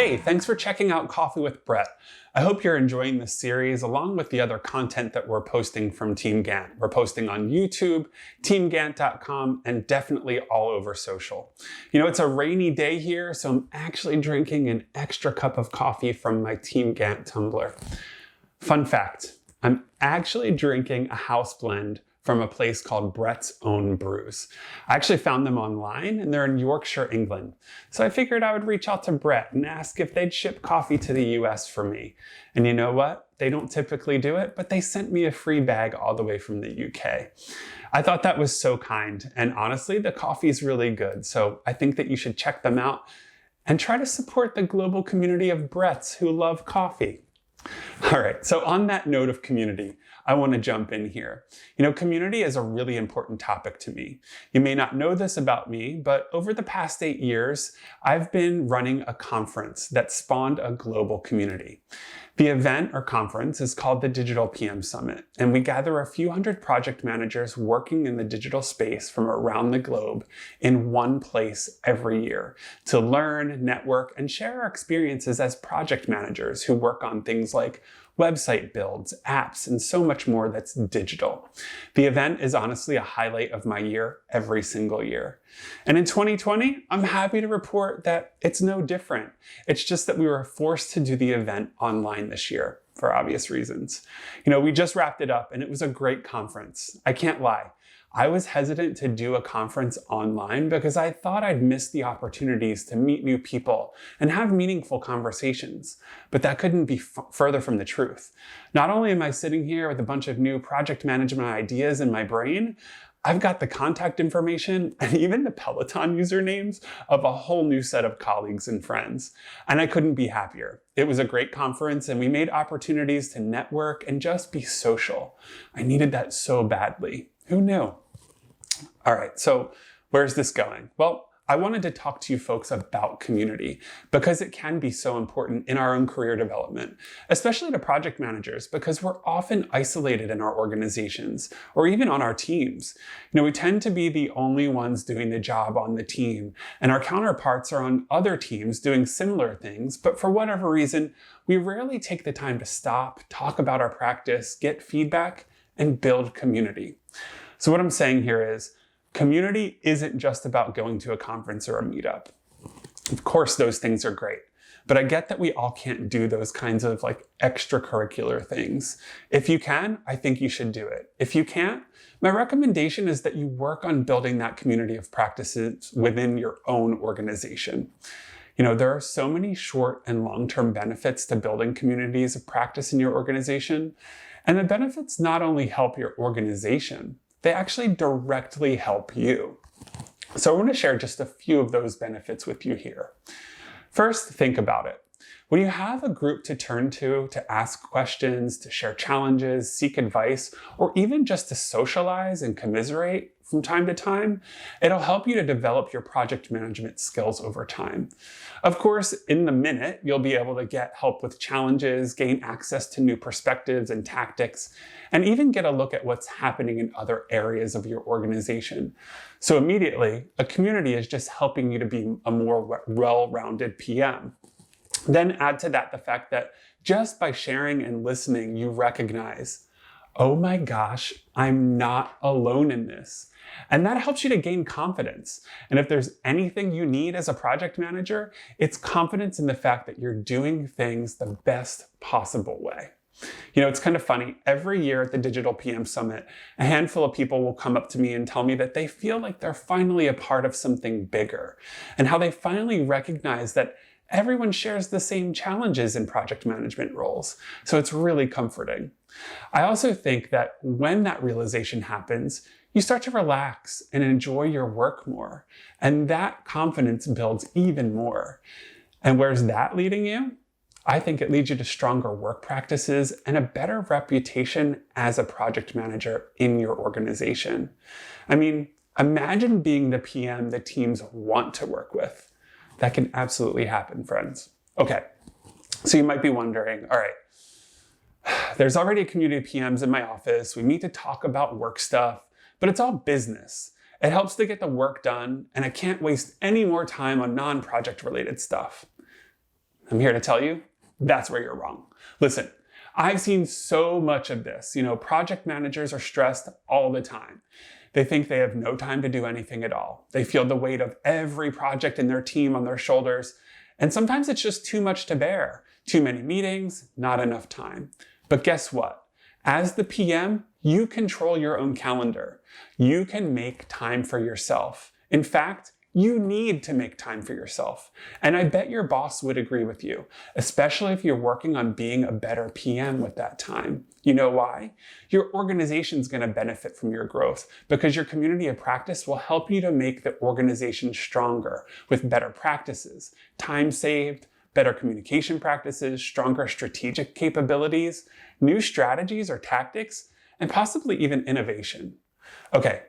Hey, thanks for checking out Coffee with Brett. I hope you're enjoying this series along with the other content that we're posting from Team Gantt. We're posting on YouTube, teamgantt.com, and definitely all over social. You know, it's a rainy day here, so I'm actually drinking an extra cup of coffee from my Team Gantt tumbler. Fun fact, I'm actually drinking a house blend from a place called Brett's Own Brews. I actually found them online and they're in Yorkshire, England. So I figured I would reach out to Brett and ask if they'd ship coffee to the US for me. And you know what? They don't typically do it, but they sent me a free bag all the way from the UK. I thought that was so kind. And honestly, the coffee is really good. So I think that you should check them out and try to support the global community of Bretts who love coffee. All right, so on that note of community, I want to jump in here. You know, community is a really important topic to me. You may not know this about me, but over the past 8 years, I've been running a conference that spawned a global community. The event or conference is called the Digital PM Summit, and we gather a few hundred project managers working in the digital space from around the globe in one place every year to learn, network, and share our experiences as project managers who work on things like website builds, apps, and so much more that's digital. The event is honestly a highlight of my year every single year. And in 2020, I'm happy to report that it's no different. It's just that we were forced to do the event online this year for obvious reasons. You know, we just wrapped it up and it was a great conference. I can't lie. I was hesitant to do a conference online because I thought I'd miss the opportunities to meet new people and have meaningful conversations. But that couldn't be further from the truth. Not only am I sitting here with a bunch of new project management ideas in my brain, I've got the contact information and even the Peloton usernames of a whole new set of colleagues and friends. And I couldn't be happier. It was a great conference and we made opportunities to network and just be social. I needed that so badly. Who knew? All right, so where's this going? Well, I wanted to talk to you folks about community because it can be so important in our own career development, especially to project managers because we're often isolated in our organizations or even on our teams. You know, we tend to be the only ones doing the job on the team and our counterparts are on other teams doing similar things, but for whatever reason, we rarely take the time to stop, talk about our practice, get feedback, and build community. So what I'm saying here is, community isn't just about going to a conference or a meetup. Of course, those things are great, but I get that we all can't do those kinds of like extracurricular things. If you can, I think you should do it. If you can't, my recommendation is that you work on building that community of practices within your own organization. You know, there are so many short and long-term benefits to building communities of practice in your organization, and the benefits not only help your organization, they actually directly help you. So I want to share just a few of those benefits with you here. First, think about it. When you have a group to turn to ask questions, to share challenges, seek advice, or even just to socialize and commiserate from time to time, it'll help you to develop your project management skills over time. Of course, in the minute, you'll be able to get help with challenges, gain access to new perspectives and tactics, and even get a look at what's happening in other areas of your organization. So immediately, a community is just helping you to be a more well-rounded PM. Then add to that the fact that just by sharing and listening, you recognize, oh my gosh, I'm not alone in this. And that helps you to gain confidence. And if there's anything you need as a project manager, it's confidence in the fact that you're doing things the best possible way. You know, it's kind of funny. Every year at the Digital PM Summit, a handful of people will come up to me and tell me that they feel like they're finally a part of something bigger and how they finally recognize that everyone shares the same challenges in project management roles. So it's really comforting. I also think that when that realization happens, you start to relax and enjoy your work more. And that confidence builds even more. And where's that leading you? I think it leads you to stronger work practices and a better reputation as a project manager in your organization. I mean, imagine being the PM the teams want to work with. That can absolutely happen, friends. Okay, so you might be wondering, all right, there's already a community of PMs in my office. We need to talk about work stuff, but it's all business. It helps to get the work done, and I can't waste any more time on non-project related stuff. I'm here to tell you, that's where you're wrong. Listen, I've seen so much of this. Project managers are stressed all the time. They think they have no time to do anything at all. They feel the weight of every project in their team on their shoulders. And sometimes it's just too much to bear. Too many meetings, not enough time. But guess what? As the PM, you control your own calendar. You can make time for yourself. In fact, you need to make time for yourself. And I bet your boss would agree with you, especially if you're working on being a better PM with that time. You know why? Your organization's going to benefit from your growth because your community of practice will help you to make the organization stronger with better practices, time saved, better communication practices, stronger strategic capabilities, new strategies or tactics, and possibly even innovation. Okay.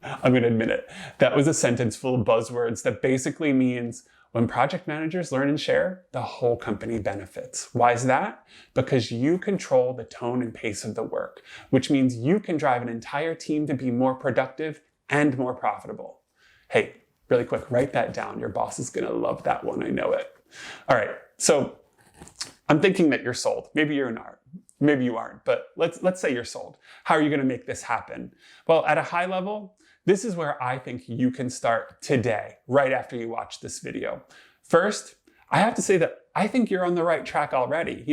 I'm going to admit it. That was a sentence full of buzzwords that basically means when project managers learn and share, the whole company benefits. Why is that? Because you control the tone and pace of the work, which means you can drive an entire team to be more productive and more profitable. Hey, really quick, write that down. Your boss is going to love that one. I know it. All right. So I'm thinking that you're sold. Maybe you're not. Maybe you aren't, but let's say you're sold. How are you going to make this happen? Well, at a high level, this is where I think you can start today, right after you watch this video. First, I have to say that I think you're on the right track already.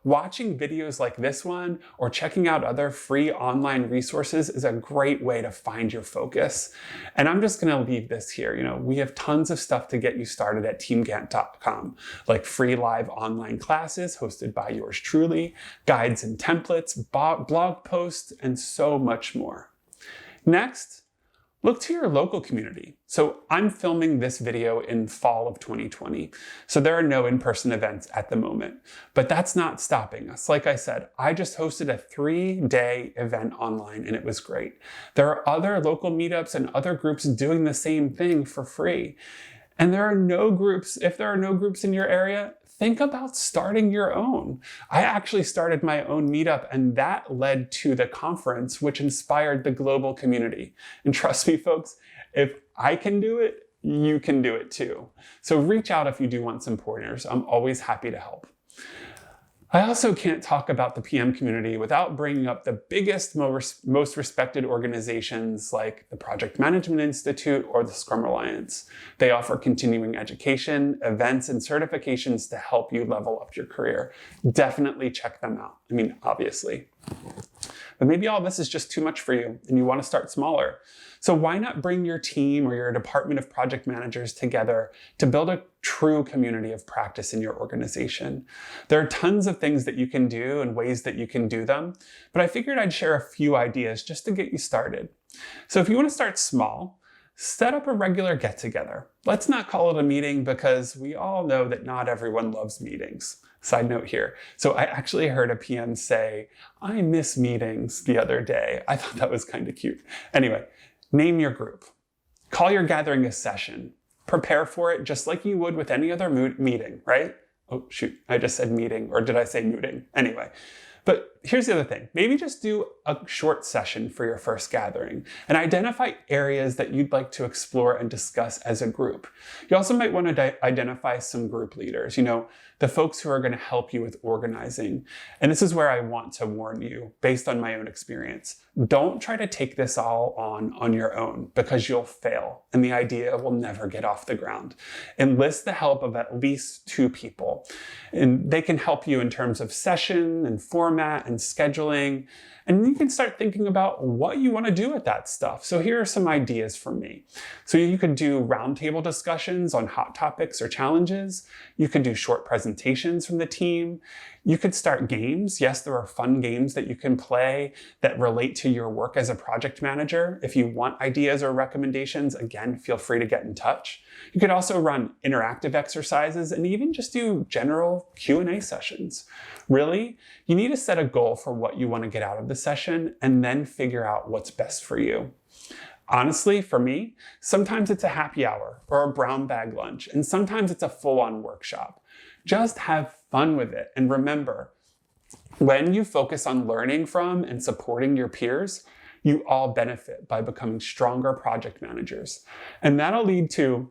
Watching videos like this one or checking out other free online resources is a great way to find your focus. And I'm just going to leave this here. We have tons of stuff to get you started at teamgant.com, like free live online classes hosted by yours truly, guides and templates, blog posts, and so much more. Next, look to your local community. So I'm filming this video in fall of 2020. So there are no in-person events at the moment, but that's not stopping us. Like I said, I just hosted a 3-day event online and it was great. There are other local meetups and other groups doing the same thing for free. And there are no groups, if there are no groups in your area, think about starting your own. I actually started my own meetup and that led to the conference, which inspired the global community. And trust me, folks, if I can do it, you can do it too. So reach out if you do want some pointers. I'm always happy to help. I also can't talk about the PM community without bringing up the biggest, most respected organizations like the Project Management Institute or the Scrum Alliance. They offer continuing education, events, and certifications to help you level up your career. Definitely check them out. Obviously. But maybe all this is just too much for you and you want to start smaller. So why not bring your team or your department of project managers together to build a true community of practice in your organization? There are tons of things that you can do and ways that you can do them, but I figured I'd share a few ideas just to get you started. So if you want to start small, set up a regular get-together. Let's not call it a meeting because we all know that not everyone loves meetings. Side note here. So I actually heard a PM say, "I miss meetings," the other day. I thought that was kind of cute. Anyway, name your group. Call your gathering a session. Prepare for it just like you would with any other meeting, right? Oh, shoot. I just said meeting, or did I say mooting? Anyway. But here's the other thing. Maybe just do a short session for your first gathering and identify areas that you'd like to explore and discuss as a group. You also might want to identify some group leaders, the folks who are going to help you with organizing. And this is where I want to warn you, based on my own experience. Don't try to take this all on your own because you'll fail and the idea will never get off the ground. Enlist the help of at least 2 people. And they can help you in terms of session and format and scheduling. And you can start thinking about what you want to do with that stuff. So here are some ideas from me. So you could do roundtable discussions on hot topics or challenges. You could do short presentations from the team. You could start games. Yes, there are fun games that you can play that relate to your work as a project manager. If you want ideas or recommendations, again, feel free to get in touch. You could also run interactive exercises and even just do general Q&A sessions. Really, you need to set a goal for what you want to get out of the session and then figure out what's best for you. Honestly, for me, sometimes it's a happy hour or a brown bag lunch, and sometimes it's a full-on workshop. Just have fun with it. And remember, when you focus on learning from and supporting your peers, you all benefit by becoming stronger project managers. And that'll lead to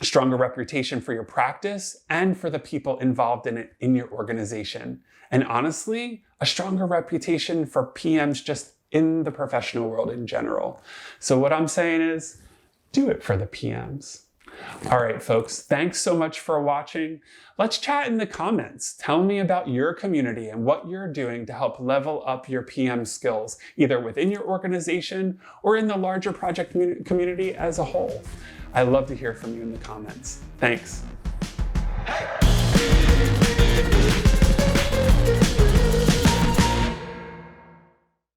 a stronger reputation for your practice and for the people involved in it in your organization. And honestly, a stronger reputation for PMs just in the professional world in general. So what I'm saying is, do it for the PMs. All right, folks, thanks so much for watching. Let's chat in the comments. Tell me about your community and what you're doing to help level up your PM skills, either within your organization or in the larger project community as a whole. I'd love to hear from you in the comments. Thanks. Hey.